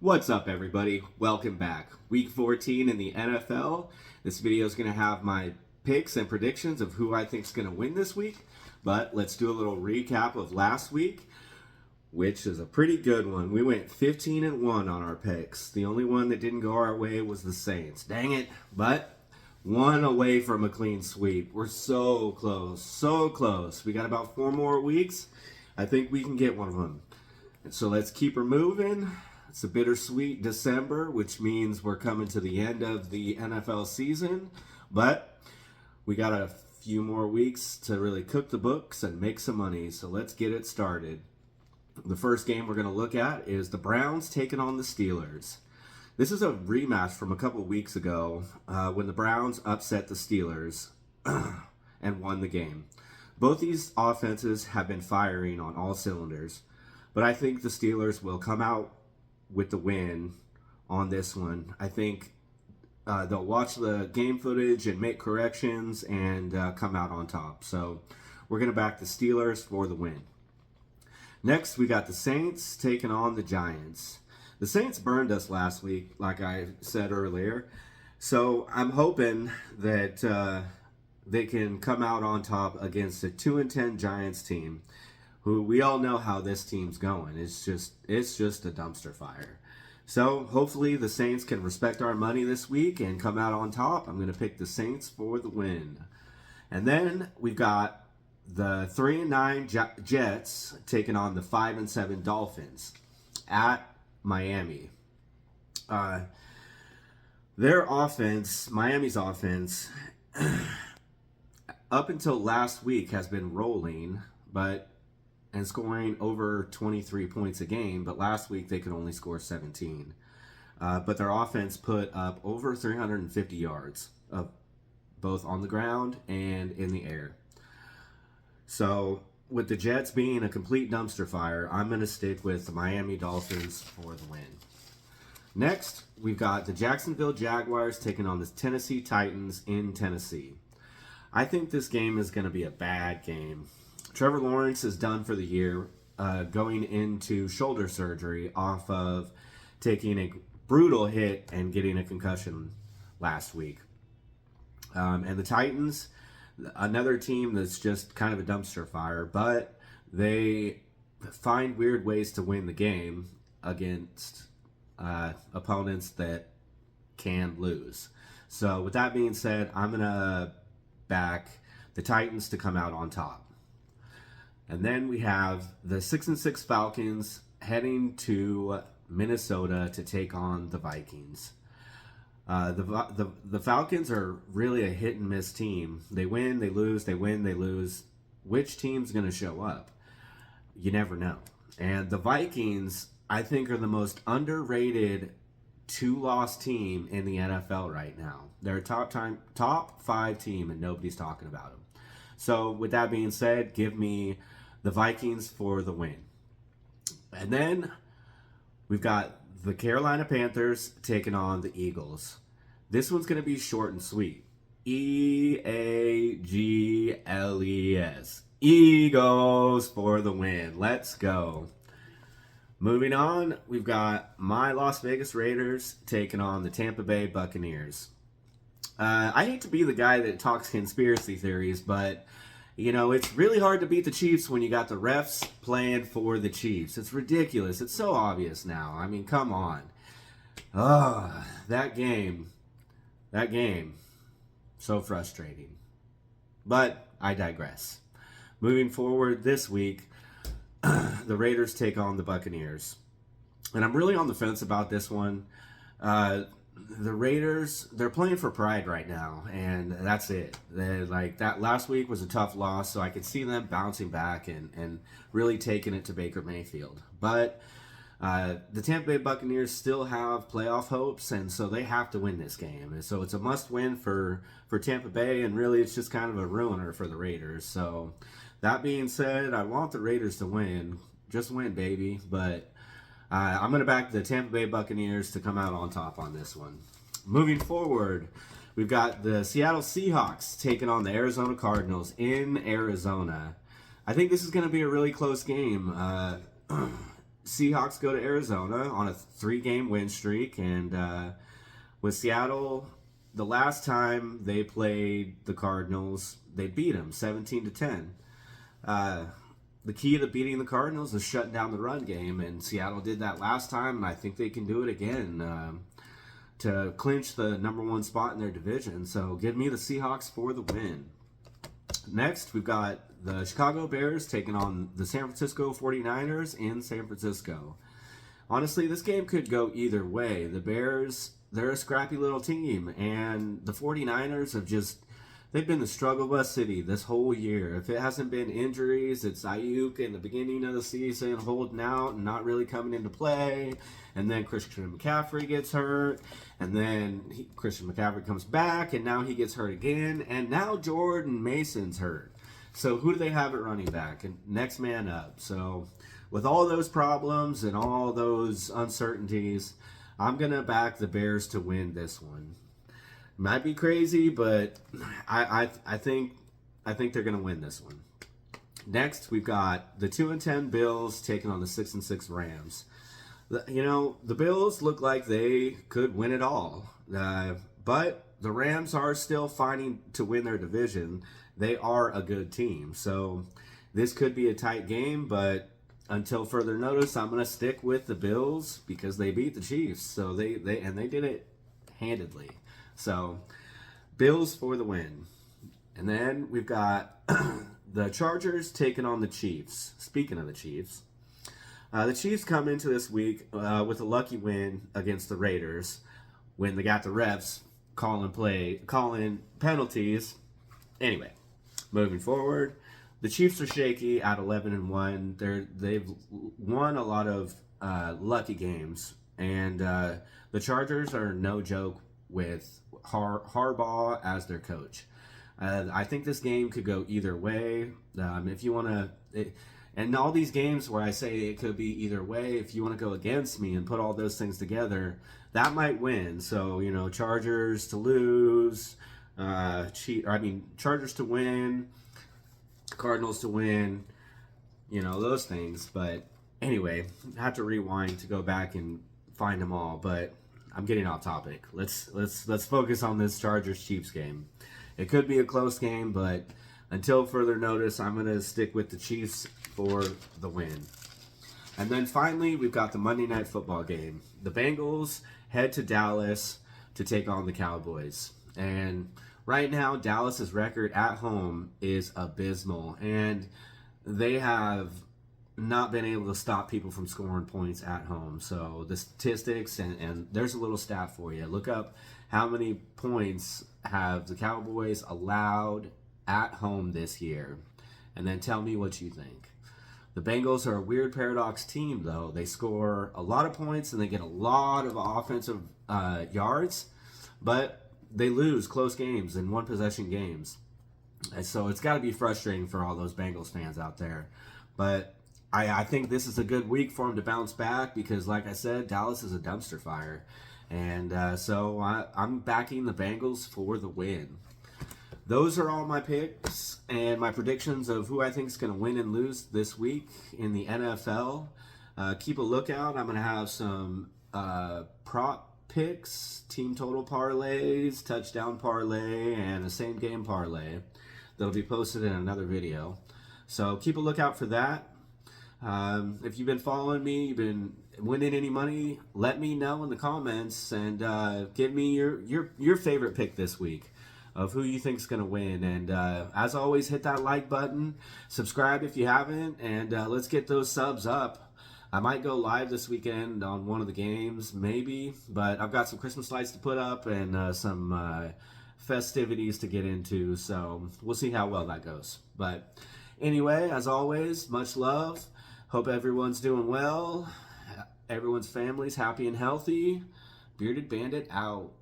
What's up, everybody? Welcome back. Week 14 in the NFL. This video is going to have my picks and predictions of who I think is going to win this week. But let's do a little recap of last week, which is a pretty good one. We went 15-1 on our picks. The only one that didn't go our way was the Saints. Dang it. But one away from a clean sweep. We're so close. So close. We got about 4 more weeks. I think we can get one of them. And so let's keep her moving. It's a bittersweet December, which means we're coming to the end of the NFL season. But we got a few more weeks to really cook the books and make some money. So let's get it started. The first game we're going to look at is the Browns taking on the Steelers. This is a rematch from a couple weeks ago when the Browns upset the Steelers and won the game. Both these offenses have been firing on all cylinders, but I think the Steelers will come out with the win on this one. I think they'll watch the game footage and make corrections and come out on top. So we're going to back the Steelers for the win. Next, we got the Saints taking on the Giants. The Saints burned us last week, like I said earlier. So I'm hoping that they can come out on top against a 2-10 Giants team, who we all know how this team's going. It's just a dumpster fire. So hopefully the Saints can respect our money this week and come out on top. I'm going to pick the Saints for the win. And then we've got the 3-9 Jets taking on the 5-7 Dolphins at Miami. Their offense, Miami's offense, up until last week has been rolling, and scoring over 23 points a game, but last week they could only score 17. But their offense put up over 350 yards, both on the ground and in the air. So with the Jets being a complete dumpster fire, I'm going to stick with the Miami Dolphins for the win. Next, we've got the Jacksonville Jaguars taking on the Tennessee Titans in Tennessee. I think this game is going to be a bad game. Trevor Lawrence is done for the year, going into shoulder surgery off of taking a brutal hit and getting a concussion last week. And the Titans, another team that's just kind of a dumpster fire, but they find weird ways to win the game against opponents that can lose. So with that being said, I'm going to back the Titans to come out on top. And then we have the 6-6 Falcons heading to Minnesota to take on the Vikings. The Falcons are really a hit and miss team. They win, they lose, they win, they lose. Which team's going to show up? You never know. And the Vikings, I think, are the most underrated 2-loss team in the NFL right now. They're a top 5 team, and nobody's talking about them. So with that being said, give me the Vikings for the win. And then we've got the Carolina Panthers taking on the Eagles. This one's going to be short and sweet. E-A-G-L-E-S. Eagles for the win. Let's go. Moving on, we've got my Las Vegas Raiders taking on the Tampa Bay Buccaneers. I hate to be the guy that talks conspiracy theories, but it's really hard to beat the Chiefs when you got the refs playing for the Chiefs. It's ridiculous. It's so obvious now. I mean, come on. That game. So frustrating. But I digress. Moving forward this week, the Raiders take on the Buccaneers. And I'm really on the fence about this one. The Raiders, they're playing for pride right now, and that's it. That last week was a tough loss, so I could see them bouncing back and really taking it to Baker Mayfield. But the Tampa Bay Buccaneers still have playoff hopes, and so they have to win this game. And so it's a must-win for Tampa Bay, and really it's just kind of a ruiner for the Raiders. So that being said, I want the Raiders to win. Just win, baby. But I'm going to back the Tampa Bay Buccaneers to come out on top on this one. Moving forward, we've got the Seattle Seahawks taking on the Arizona Cardinals in Arizona. I think this is going to be a really close game. Seahawks go to Arizona on a 3-game win streak, and with Seattle, the last time they played the Cardinals, they beat them 17-10. The key to beating the Cardinals is shutting down the run game, and Seattle did that last time, and I think they can do it again to clinch the #1 spot in their division. So give me the Seahawks for the win. Next, we've got the Chicago Bears taking on the San Francisco 49ers in San Francisco. Honestly, this game could go either way. The Bears, they're a scrappy little team, and the 49ers they've been the struggle bus city this whole year. If it hasn't been injuries, it's Ayuk in the beginning of the season holding out and not really coming into play. And then Christian McCaffrey gets hurt. And then Christian McCaffrey comes back, and now he gets hurt again. And now Jordan Mason's hurt. So who do they have at running back? And next man up. So with all those problems and all those uncertainties, I'm going to back the Bears to win this one. Might be crazy, but I think they're going to win this one. Next, we've got the 2-10 Bills taking on the 6-6 Rams. The Bills look like they could win it all, but the Rams are still fighting to win their division. They are a good team, so this could be a tight game, but until further notice, I'm going to stick with the Bills because they beat the Chiefs. So they did it handedly. So Bills for the win. And then we've got the Chargers taking on the Chiefs. Speaking of the Chiefs come into this week with a lucky win against the Raiders when they got the refs calling penalties. Anyway, moving forward. The Chiefs are shaky at 11-1. They've won a lot of lucky games, and the Chargers are no joke with Harbaugh as their coach. I think this game could go either way. If you want to, and all these games where I say it could be either way, if you want to go against me and put all those things together, that might win. So Chargers to lose, Chargers to win. Cardinals to win, those things. But anyway, I have to rewind to go back and find them all. But I'm getting off topic. Let's focus on this Chargers-Chiefs game. It could be a close game, but until further notice, I'm going to stick with the Chiefs for the win. And then finally, we've got the Monday Night Football game. The Bengals head to Dallas to take on the Cowboys. And right now, Dallas's record at home is abysmal, and they have not been able to stop people from scoring points at home. So the statistics, and there's a little stat for you. Look up how many points have the Cowboys allowed at home this year, and then tell me what you think. The Bengals are a weird paradox team, though. They score a lot of points, and they get a lot of offensive yards, but they lose close games and one-possession games. And so it's got to be frustrating for all those Bengals fans out there. But I think this is a good week for them to bounce back because, like I said, Dallas is a dumpster fire. And so I'm backing the Bengals for the win. Those are all my picks and my predictions of who I think is going to win and lose this week in the NFL. Keep a lookout. I'm going to have some prop picks, team total parlays, touchdown parlay, and a same game parlay that'll be posted in another video. So keep a lookout for that. If you've been following me, you've been winning any money, let me know in the comments and give me your favorite pick this week of who you think is going to win. And as always, hit that like button, subscribe if you haven't, and let's get those subs up. I might go live this weekend on one of the games, maybe, but I've got some Christmas lights to put up and some festivities to get into, so we'll see how well that goes. But anyway, as always, much love. Hope everyone's doing well. Everyone's family's happy and healthy. Bearded Bandit out.